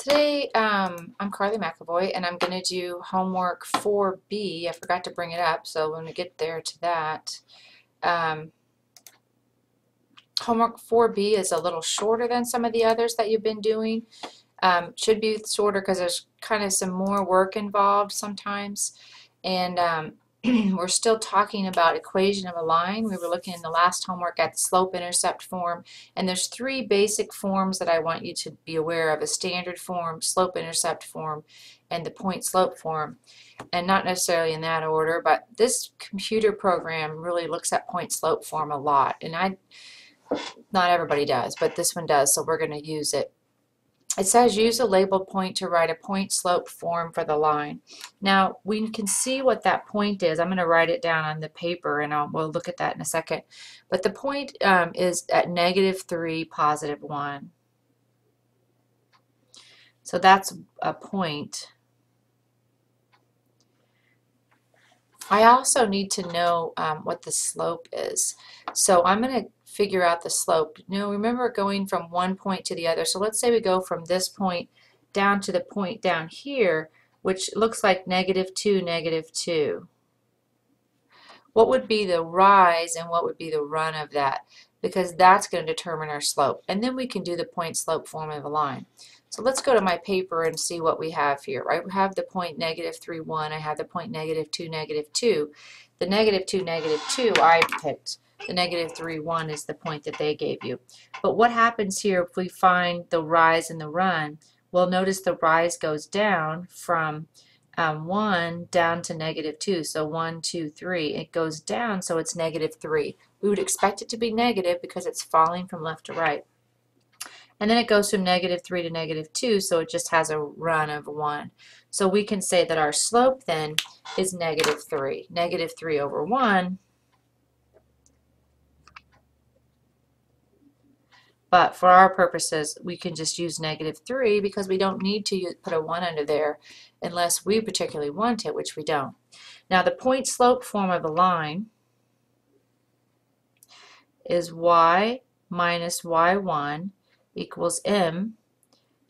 Today, I'm Carly McAvoy, and I'm going to do homework 4B. I forgot to bring it up, so when we get there to that, homework 4B is a little shorter than some of the others that you've been doing. Should be shorter because there's kind of some more work involved sometimes, and we're still talking about equation of a line. We were looking in the last homework at the slope-intercept form, and there's three basic forms that I want you to be aware of: a standard form, slope-intercept form, and the point-slope form. And not necessarily in that order, but this computer program really looks at point-slope form a lot, and not everybody does, but this one does, so we're going to use it. It says use a labeled point to write a point-slope form for the line. Now we can see what that point is. I'm going to write it down on the paper, and we'll look at that in a second. But the point is at -3, +1. So that's a point. I also need to know what the slope is. So I'm going to figure out the slope. Now remember going from one point to the other. So let's say we go from this point down to the point down here, which looks like -2, -2. What would be the rise and what would be the run of that? Because that's going to determine our slope. And then we can do the point-slope form of a line. So let's go to my paper and see what we have here. Right? We have the point -3, 1. I have the point -2, -2. The -2, -2 I picked. The -3, 1 is the point that they gave you. But what happens here if we find the rise and the run? Well, notice the rise goes down from 1 down to -2. So 1, 2, 3. It goes down, so it's -3. We would expect it to be negative because it's falling from left to right. And then it goes from -3 to -2, so it just has a run of 1. So we can say that our slope then is -3. -3 over 1. But for our purposes, we can just use -3 because we don't need to put a 1 under there unless we particularly want it, which we don't. Now the point-slope form of a line is y minus y1 equals m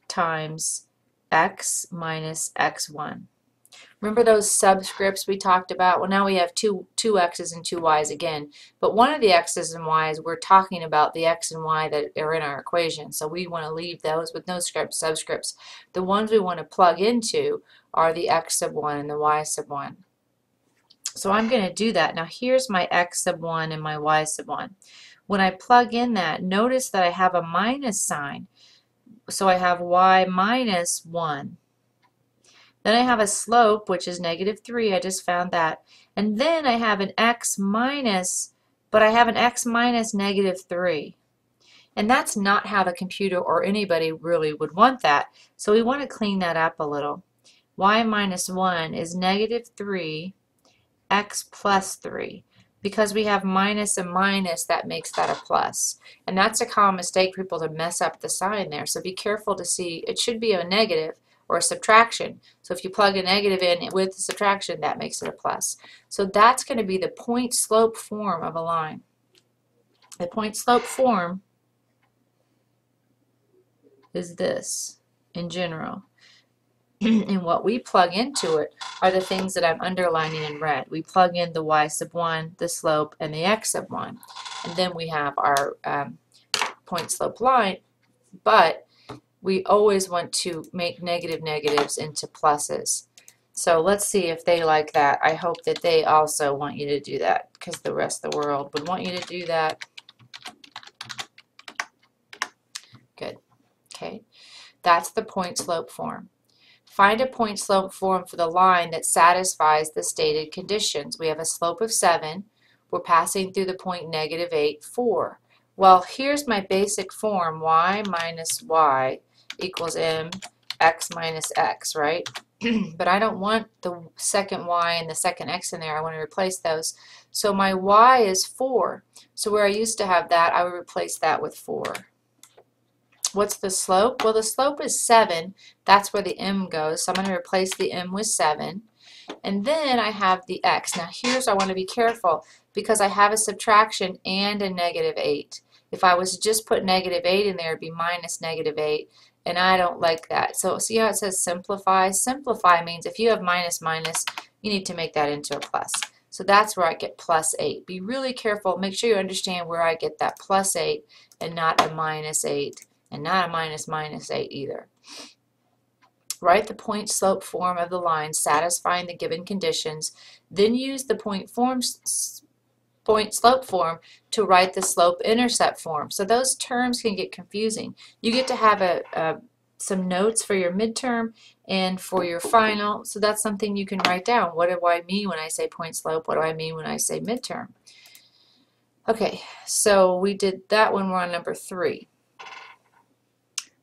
times x minus x1. Remember those subscripts we talked about? Well, now we have two x's and two y's again. But one of the x's and y's, we're talking about the x and y that are in our equation. So we want to leave those with no subscripts. The ones we want to plug into are the x sub 1 and the y sub 1. So I'm going to do that. Now here's my x sub 1 and my y sub 1. When I plug in that, notice that I have a minus sign. So I have y minus 1. Then I have a slope, which is -3. I just found that. And then I have an x minus, but I have an x minus -3. And that's not how the computer or anybody really would want that. So we want to clean that up a little. Y minus 1 is -3, x plus 3. Because we have minus and minus, that makes that a plus. And that's a common mistake for people to mess up the sign there. So be careful to see, it should be a negative or a subtraction. So if you plug a negative in with the subtraction, that makes it a plus. So that's going to be the point-slope form of a line. The point-slope form is this in general. And what we plug into it are the things that I'm underlining in red. We plug in the y sub 1, the slope, and the x sub 1. And then we have our point-slope line, but we always want to make negatives into pluses. So let's see if they like that. I hope that they also want you to do that because the rest of the world would want you to do that. Good. Okay. That's the point-slope form. Find a point-slope form for the line that satisfies the stated conditions. We have a slope of 7. We're passing through the point -8, 4. Well, here's my basic form, y minus y equals m x minus x, right? But I don't want the second y and the second x in there. I want to replace those. So my y is 4. So where I used to have that, I would replace that with 4. What's the slope? Well, the slope is 7. That's where the m goes. So I'm going to replace the m with 7. And then I have the x. Now here's, I want to be careful because I have a subtraction and a -8. If I was to just put negative 8 in there, it'd be minus negative 8, and I don't like that. So see how it says simplify? Simplify means if you have minus minus, you need to make that into a plus. So that's where I get plus 8. Be really careful. Make sure you understand where I get that plus 8 and not a minus 8 and not a minus minus 8 either. Write the point slope form of the line satisfying the given conditions. Then use the point slope form to write the slope-intercept form. So those terms can get confusing. You get to have some notes for your midterm and for your final, so that's something you can write down. What do I mean when I say point slope? What do I mean when I say midterm? Okay, so we did that one. We're on number 3.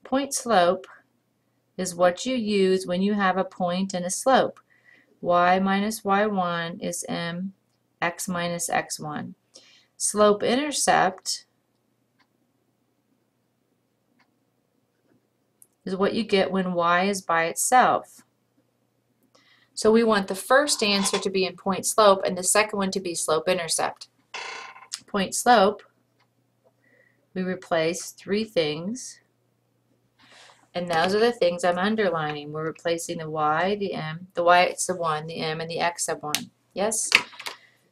Point slope is what you use when you have a point and a slope. Y minus y1 is m, x minus x1. Slope-intercept is what you get when y is by itself. So we want the first answer to be in point slope and the second one to be slope-intercept. Point slope, we replace 3 things, and those are the things I'm underlining. We're replacing the y, the m, the y it's the 1, the m, and the x sub 1. Yes?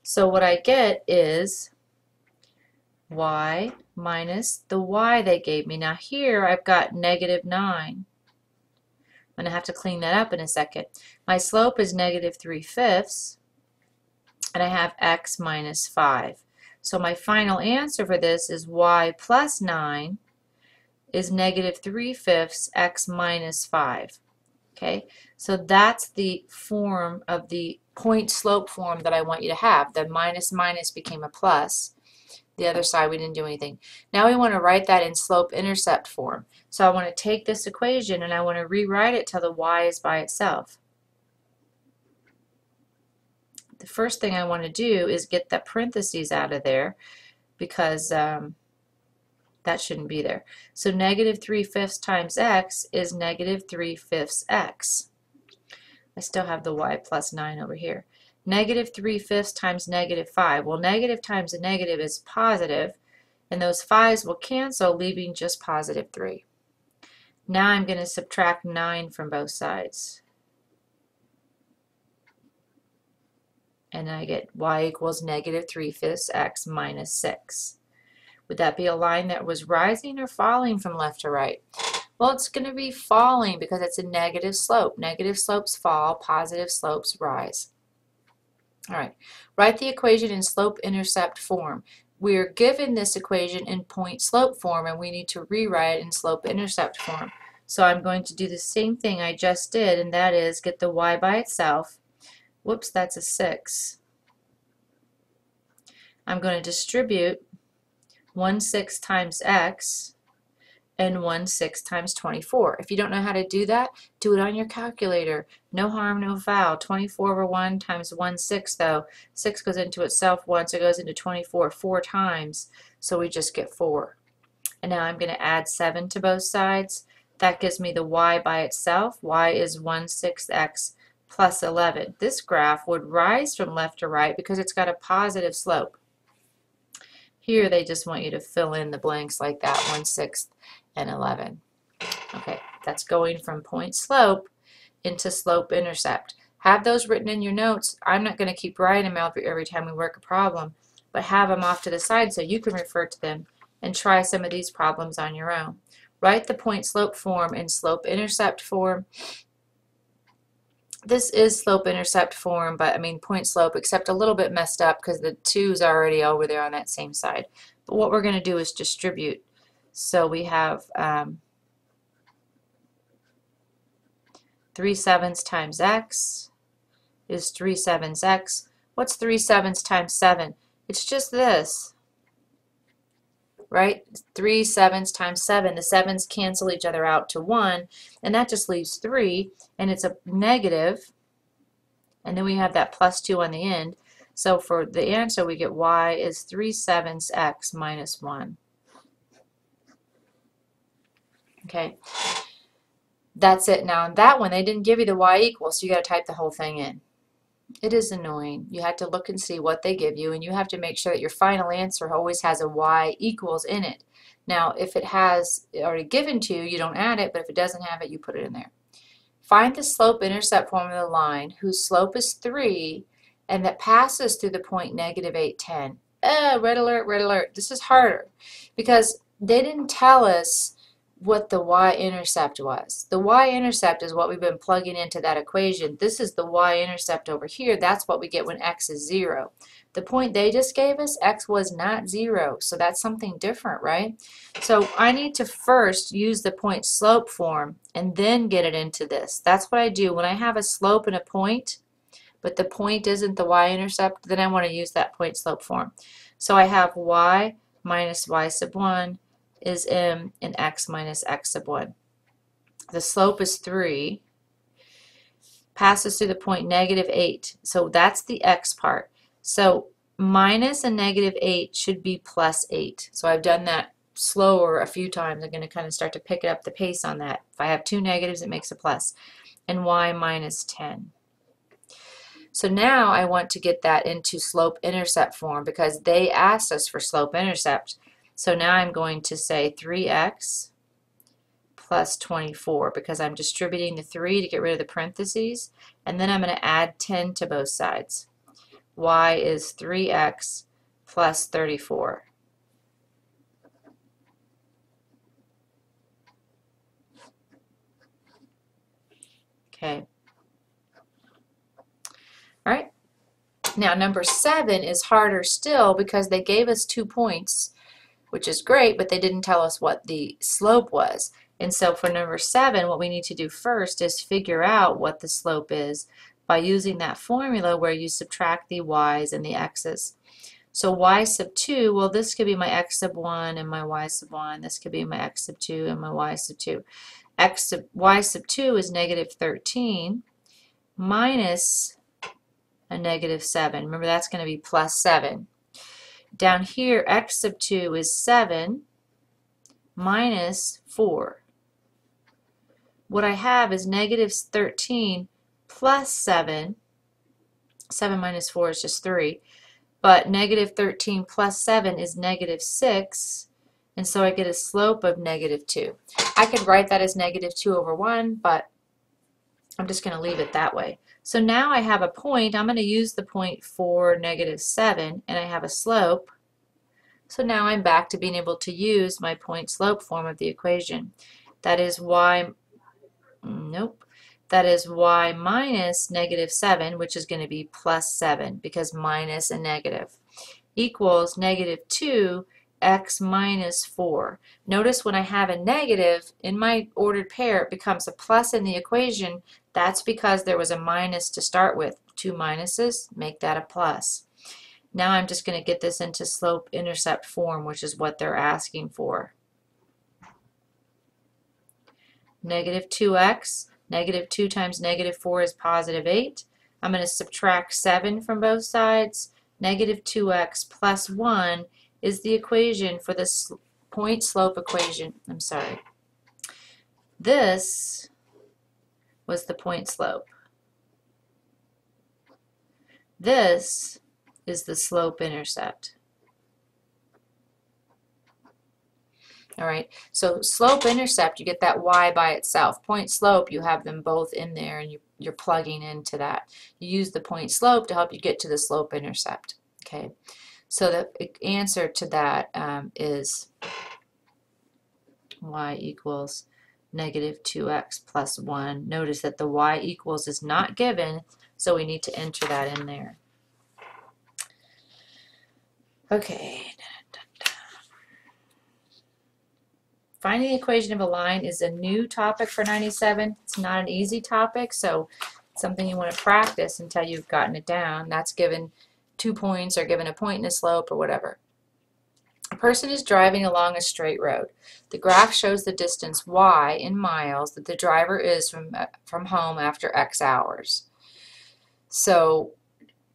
So what I get is y minus the y they gave me. Now here I've got negative 9. I'm going to have to clean that up in a second. My slope is negative 3/5, and I have x minus 5. So my final answer for this is y plus 9 is negative 3/5 x minus 5. Okay, so that's the form of the point slope form that I want you to have. The minus minus became a plus. The other side we didn't do anything. Now we want to write that in slope-intercept form. So I want to take this equation and I want to rewrite it till the y is by itself. The first thing I want to do is get the parentheses out of there because that shouldn't be there. So negative 3/5 times x is negative 3/5 x. I still have the y plus 9 over here. Negative 3/5 times negative 5. Well, negative times a negative is positive, and those 5's will cancel, leaving just positive 3. Now I'm going to subtract 9 from both sides. And I get y equals negative 3/5 x minus 6. Would that be a line that was rising or falling from left to right? Well, it's going to be falling because it's a negative slope. Negative slopes fall, positive slopes rise. All right, write the equation in slope-intercept form. We're given this equation in point slope form and we need to rewrite it in slope-intercept form. So I'm going to do the same thing I just did, and that is get the y by itself. Whoops, that's a 6. I'm going to distribute 1/6 times x and 1/6 times 24. If you don't know how to do that, do it on your calculator. No harm, no foul. 24 over 1 times 1/6 though. 6 goes into itself once, it goes into 24 4 times, so we just get 4. And now I'm going to add 7 to both sides. That gives me the y by itself. Y is 1/6 x plus 11. This graph would rise from left to right because it's got a positive slope. Here they just want you to fill in the blanks like that, 1/6 and 11. Okay, that's going from point slope into slope-intercept. Have those written in your notes. I'm not going to keep writing them out every time we work a problem, but have them off to the side so you can refer to them and try some of these problems on your own. Write the point slope form in slope-intercept form. This is slope-intercept form, but I mean point slope, except a little bit messed up because the 2's already over there on that same side. But what we're going to do is distribute. So we have 3/7 times x is 3/7 x. What's 3/7 times 7? It's just this, right? 3/7 times 7. The 7's cancel each other out to 1, and that just leaves 3, and it's a negative, and then we have that plus 2 on the end. So for the answer, we get y is 3/7 x minus 1. Okay, that's it. Now in that one, they didn't give you the y equals, so you got to type the whole thing in. It is annoying. You have to look and see what they give you, and you have to make sure that your final answer always has a y equals in it. Now, if it has already given to you, you don't add it, but if it doesn't have it, you put it in there. Find the slope-intercept form of the line whose slope is 3 and that passes through the point negative 8, 10. Red alert, red alert. This is harder because they didn't tell us what the y-intercept was. The y-intercept is what we've been plugging into that equation. This is the y-intercept over here. That's what we get when x is 0. The point they just gave us, x was not 0, so that's something different, right? So I need to first use the point slope form and then get it into this. That's what I do. When I have a slope and a point, but the point isn't the y-intercept, then I want to use that point slope form. So I have y minus y sub 1 is m and x minus x sub 1. The slope is 3, passes through the point negative 8. So that's the x part. So minus a negative 8 should be plus 8. So I've done that slower a few times. I'm going to kind of start to pick up the pace on that. If I have two negatives, it makes a plus. And y minus 10. So now I want to get that into slope-intercept form because they asked us for slope-intercept. So now I'm going to say 3x plus 24 because I'm distributing the 3 to get rid of the parentheses, and then I'm going to add 10 to both sides. Y is 3x plus 34. Okay. All right. Now number 7 is harder still because they gave us 2 points, which is great, but they didn't tell us what the slope was. And so for number 7, what we need to do first is figure out what the slope is by using that formula where you subtract the y's and the x's. So y sub 2, well, this could be my x sub 1 and my y sub 1. This could be my x sub 2 and my y sub 2. Y sub 2 is negative 13 minus a negative 7. Remember, that's going to be plus 7. Down here, x sub 2 is 7 minus 4. What I have is negative 13 plus 7. 7 minus 4 is just 3. But negative 13 plus 7 is negative 6. And so I get a slope of negative 2. I could write that as negative 2 over 1, but I'm just going to leave it that way. So now I have a point. I'm going to use the point for negative 7, and I have a slope. So now I'm back to being able to use my point slope form of the equation. That is y, that is y minus negative 7, which is going to be plus 7 because minus a negative, equals negative 2 x minus 4. Notice when I have a negative in my ordered pair, it becomes a plus in the equation. That's because there was a minus to start with. 2 minuses make that a plus. Now I'm just going to get this into slope-intercept form, which is what they're asking for. Negative 2x, negative 2 times negative 4 is positive 8. I'm going to subtract 7 from both sides. Negative 2x plus 1 is the equation for the point slope equation. I'm sorry. This was the point slope. This is the slope-intercept. All right, so slope-intercept, you get that y by itself. Point slope, you have them both in there, and you're plugging into that. You use the point slope to help you get to the slope-intercept. Okay, so the answer to that is y equals negative 2x plus 1. Notice that the y equals is not given, so we need to enter that in there. Okay. Finding the equation of a line is a new topic for 97. It's not an easy topic, so it's something you want to practice until you've gotten it down. That's given 2 points or given a point in a slope or whatever. A person is driving along a straight road. The graph shows the distance y in miles that the driver is from home after X hours. So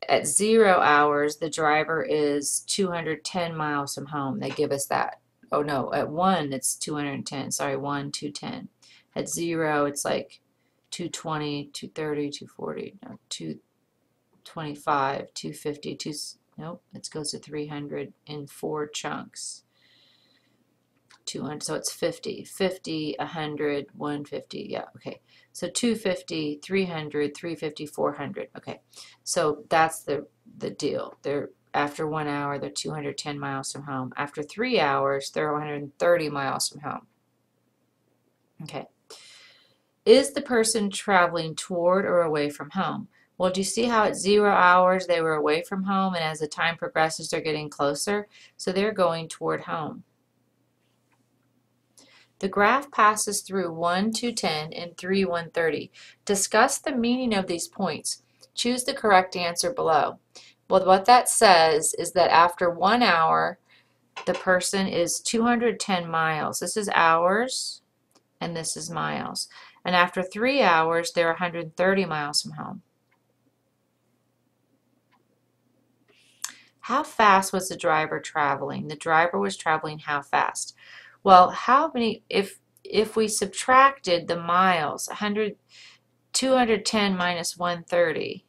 at 0 hours, the driver is 210 miles from home. They give us that. Oh no, at 1 it's 210. Sorry, 1, 210. At 0 it's like 220, 230, 240, no, 25, 250, nope, it goes to 300 in 4 chunks. 200, so it's 50, 50, 100, 150, yeah, okay. So 250, 300, 350, 400, okay. So that's the deal. They're, after 1 hour, they're 210 miles from home. After 3 hours, they're 130 miles from home. Okay. Is the person traveling toward or away from home? Well, do you see how at 0 hours they were away from home, and as the time progresses, they're getting closer? So they're going toward home. The graph passes through 1, 210 and 3, 130. Discuss the meaning of these points. Choose the correct answer below. Well, what that says is that after 1 hour, the person is 210 miles. This is hours, and this is miles. And after 3 hours, they're 130 miles from home. How fast was the driver traveling? The driver was traveling how fast? Well, how many, if we subtracted the miles, 210 minus 130,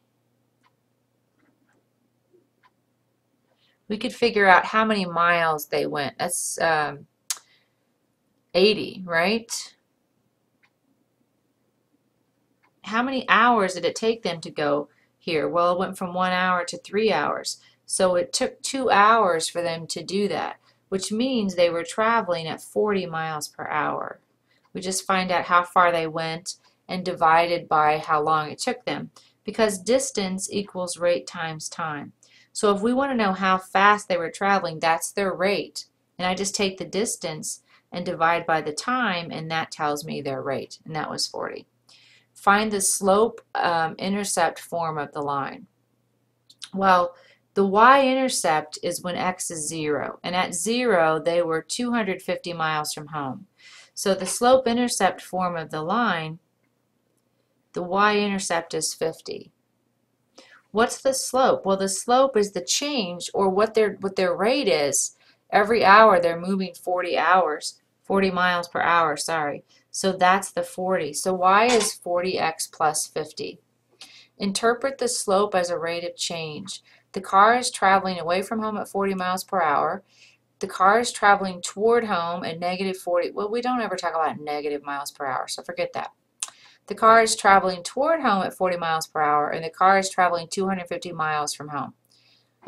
we could figure out how many miles they went. That's 80, right? How many hours did it take them to go here? Well, it went from 1 hour to 3 hours. So it took 2 hours for them to do that, which means they were traveling at 40 miles per hour. We just find out how far they went and divided by how long it took them, because distance equals rate times time. So if we want to know how fast they were traveling, that's their rate. And I just take the distance and divide by the time, and that tells me their rate, and that was 40. Find the slope-intercept form of the line. Well, the y-intercept is when x is 0, and at 0 they were 250 miles from home. So the slope-intercept form of the line, the y-intercept is 50. What's the slope? Well, the slope is the change, or what their rate is. Every hour they're moving 40 miles per hour, sorry. So that's the 40. So y is 40x plus 50. Interpret the slope as a rate of change. The car is traveling away from home at 40 miles per hour. The car is traveling toward home at negative 40. Well, we don't ever talk about negative miles per hour, so forget that. The car is traveling toward home at 40 miles per hour, and the car is traveling 250 miles from home.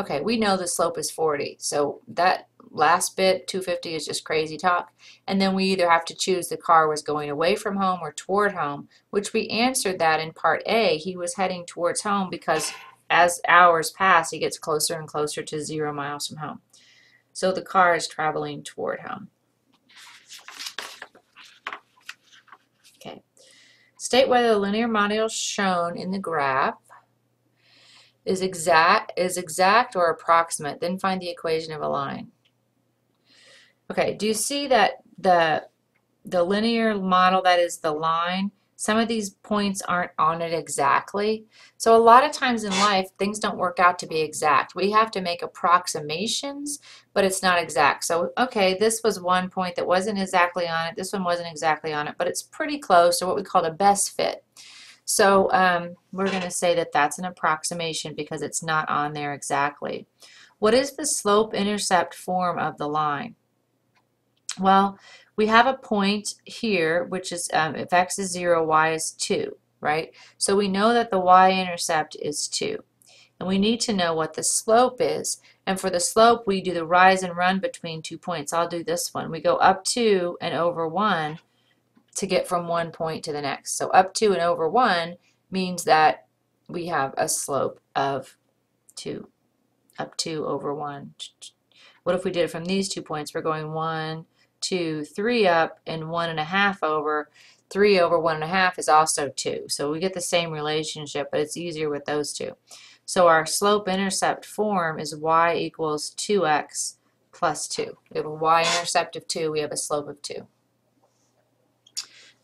Okay, we know the slope is 40, so that last bit, 250, is just crazy talk. And then we either have to choose the car was going away from home or toward home, which we answered that in part A. He was heading towards home because as hours pass, he gets closer and closer to 0 miles from home. So the car is traveling toward home. Okay. State whether the linear model shown in the graph is exact or approximate. Then find the equation of a line. Okay, do you see that the linear model, that is the line, some of these points aren't on it exactly. So a lot of times in life, things don't work out to be exact. We have to make approximations, but it's not exact. So, okay, this was one point that wasn't exactly on it. This one wasn't exactly on it, but it's pretty close to what we call the best fit. So we're going to say that that's an approximation because it's not on there exactly. What is the slope-intercept form of the line? Well, we have a point here, which is if x is 0, y is 2, right? So we know that the y-intercept is 2. And we need to know what the slope is. And for the slope, we do the rise and run between 2 points. I'll do this one. We go up 2 and over 1 to get from one point to the next. So up 2 and over 1 means that we have a slope of 2. Up 2 over 1. What if we did it from these 2 points? We're going 1, 2, 3 up, and 1.5 over. 3 over 1.5 is also 2. So we get the same relationship, but it's easier with those two. So our slope-intercept form is y equals 2x plus 2. We have a y-intercept of 2. We have a slope of 2.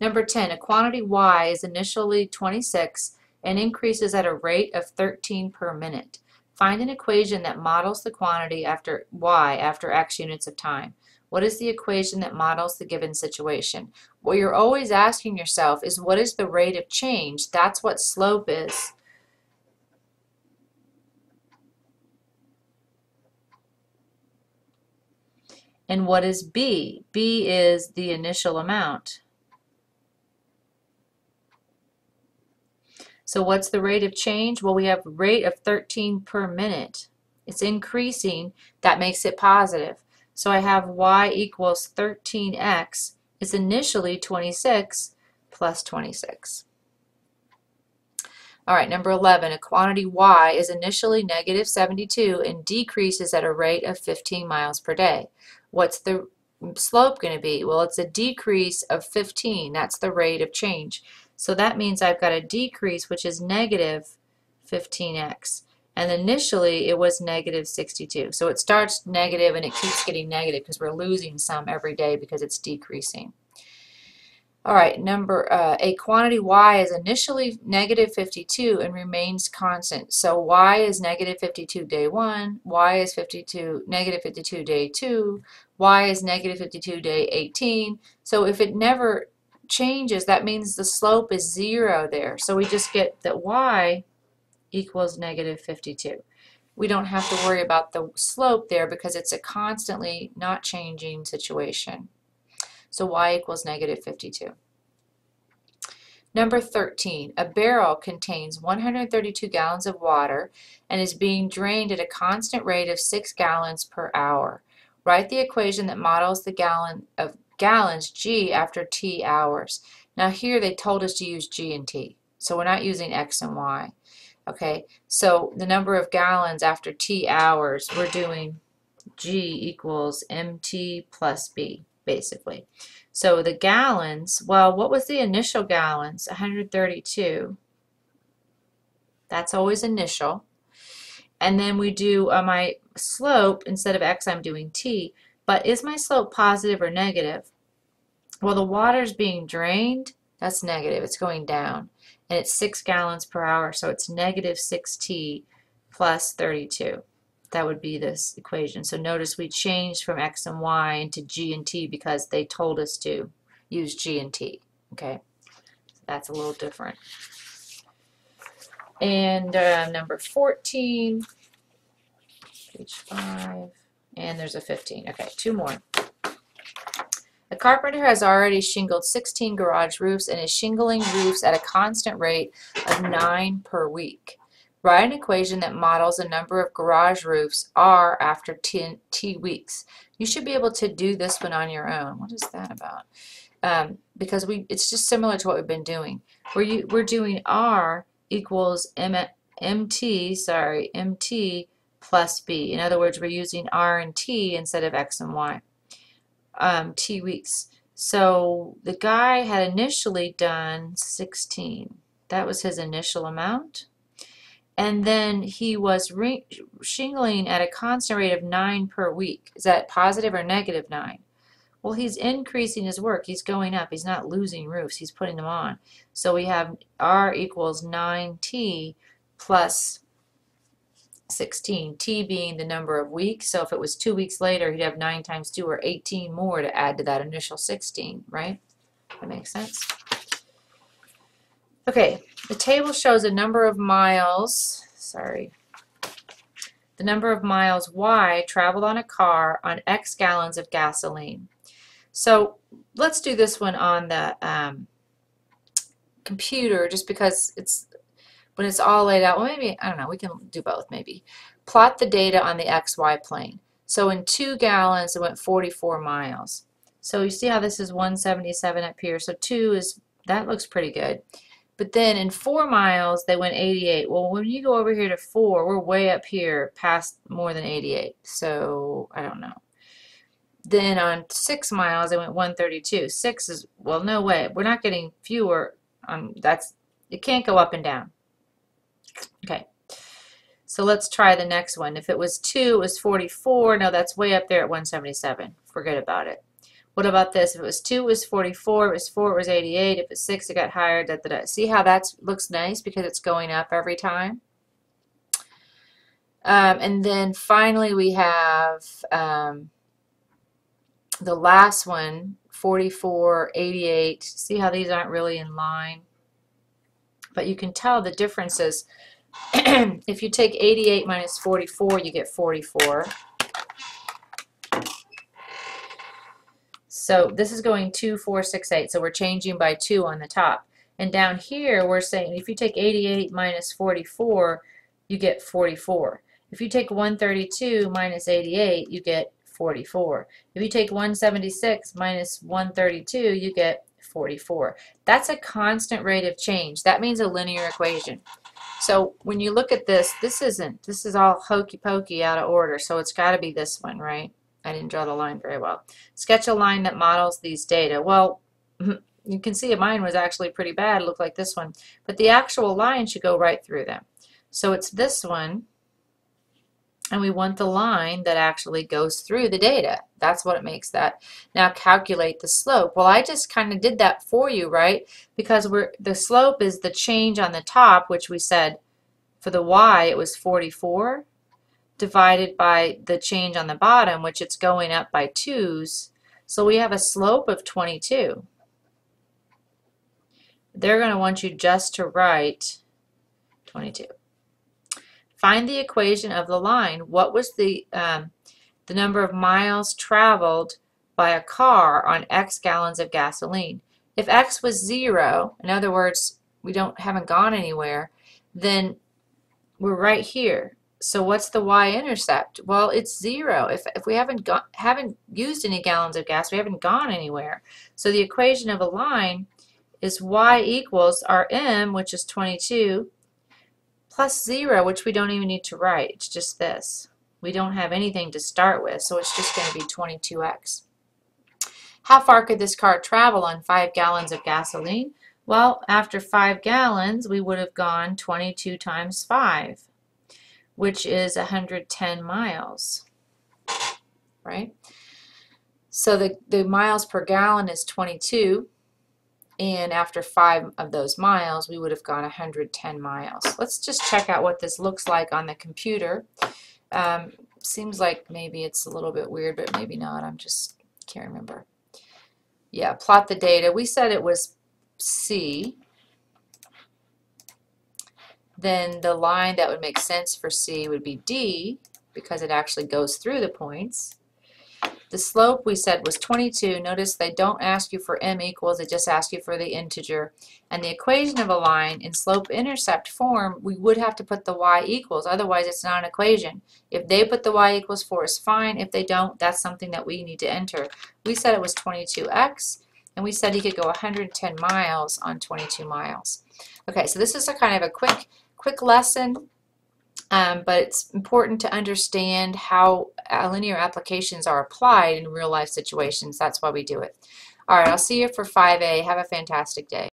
Number 10, a quantity y is initially 26 and increases at a rate of 13 per minute. Find an equation that models the quantity after y after x units of time. What is the equation that models the given situation? What you're always asking yourself is, what is the rate of change? That's what slope is. And what is B? B is the initial amount. So what's the rate of change? Well, we have a rate of 13 per minute. It's increasing. That makes it positive. So I have y equals 13x. It's initially 26 plus 26. All right, number 11, a quantity y is initially negative 72 and decreases at a rate of 15 miles per day. What's the slope going to be? Well, it's a decrease of 15. That's the rate of change. So that means I've got a decrease, which is negative 15x. And initially, it was negative 62. So it starts negative and it keeps getting negative because we're losing some every day because it's decreasing. All right, a quantity y is initially negative 52 and remains constant. So y is negative 52 day 1, y is negative 52 day 2, y is negative 52 day 18. So if it never changes, that means the slope is 0 there. So we just get that y equals negative 52. We don't have to worry about the slope there because it's a constantly not changing situation. So y equals negative 52. Number 13, a barrel contains 132 gallons of water and is being drained at a constant rate of 6 gallons per hour. Write the equation that models the gallons G after T hours. Now here they told us to use G and T, so we're not using X and Y. Okay, so the number of gallons after T hours, we're doing G equals MT plus B, basically. So the gallons, well, what was the initial gallons? 132. That's always initial. And then we do my slope, instead of X, I'm doing T. But is my slope positive or negative? Well, the water's being drained. That's negative. It's going down. And it's 6 gallons per hour, so it's negative 6T plus 32. That would be this equation. So notice we changed from X and Y into G and T because they told us to use G and T. Okay, so that's a little different. And number 14, page 5, and there's a 15. Okay, 2 more. A carpenter has already shingled 16 garage roofs and is shingling roofs at a constant rate of 9 per week. Write an equation that models the number of garage roofs R after T weeks. You should be able to do this one on your own. What is that about? Because it's just similar to what we've been doing. We're doing R equals MT plus B. In other words, we're using R and T instead of X and Y. T weeks. So the guy had initially done 16. That was his initial amount. And then he was shingling at a constant rate of 9 per week. Is that positive or negative 9? Well, he's increasing his work. He's going up. He's not losing roofs. He's putting them on. So we have R equals 9T plus 16. T being the number of weeks. So if it was 2 weeks later, he'd have 9 times 2 or 18 more to add to that initial 16, right? That makes sense? Okay, the table shows a number of miles, the number of miles Y traveled on a car on X gallons of gasoline. So let's do this one on the computer just because when it's all laid out. Well, maybe, I don't know, we can do both maybe. Plot the data on the XY plane. So in 2 gallons, it went 44 miles. So you see how this is 177 up here. So 2 is, that looks pretty good. But then in 4 miles, they went 88. Well, when you go over here to 4, we're way up here past more than 88. So I don't know. Then on 6 miles, they went 132. 6 is, well, no way. We're not getting fewer. It can't go up and down. Okay. So let's try the next one. If it was 2, it was 44. No, that's way up there at 177. Forget about it. What about this? If it was 2, it was 44. If it was 4, it was 88. If it was 6, it got higher. Da, da, da. See how that looks nice because it's going up every time? And then finally we have the last one, 44, 88. See how these aren't really in line? But you can tell the differences. If you take 88 minus 44, you get 44. So this is going 2, 4, 6, 8. So we're changing by 2 on the top. And down here, we're saying if you take 88 minus 44, you get 44. If you take 132 minus 88, you get 44. If you take 176 minus 132, you get 44. That's a constant rate of change. That means a linear equation. So when you look at this, this is all hokey pokey out of order, so it's got to be this one, right? I didn't draw the line very well. Sketch a line that models these data. Well, you can see mine was actually pretty bad. It looked like this one. But the actual line should go right through them. So it's this one, and we want the line that actually goes through the data. That's what it makes that. Now calculate the slope. Well, I just kind of did that for you, right? Because the slope is the change on the top, which we said for the y it was 44, divided by the change on the bottom, which it's going up by 2's. So we have a slope of 22. They're going to want you just to write 22. Find the equation of the line. What was the number of miles traveled by a car on X gallons of gasoline? If X was 0, in other words, we haven't gone anywhere, then we're right here. So what's the y-intercept? Well, it's 0. If we haven't used any gallons of gas, we haven't gone anywhere. So the equation of a line is y equals our m, which is 22, plus 0, which we don't even need to write. It's just this. We don't have anything to start with, so it's just going to be 22x. How far could this car travel on 5 gallons of gasoline? Well, after 5 gallons, we would have gone 22 times 5, which is 110 miles, right? So the miles per gallon is 22. And after 5 of those miles, we would have gone 110 miles. Let's just check out what this looks like on the computer. Seems like maybe it's a little bit weird, but maybe not. Can't remember. Yeah, plot the data. We said it was C. Then the line that would make sense for C would be D, because it actually goes through the points. The slope we said was 22. Notice they don't ask you for m equals, they just ask you for the integer. And the equation of a line in slope-intercept form, we would have to put the y equals, otherwise it's not an equation. If they put the y equals for us, fine. If they don't, that's something that we need to enter. We said it was 22x, and we said he could go 110 miles on 22 miles. Okay, so this is a kind of a quick lesson. But it's important to understand how linear applications are applied in real life situations. That's why we do it. All right, I'll see you for 5A. Have a fantastic day.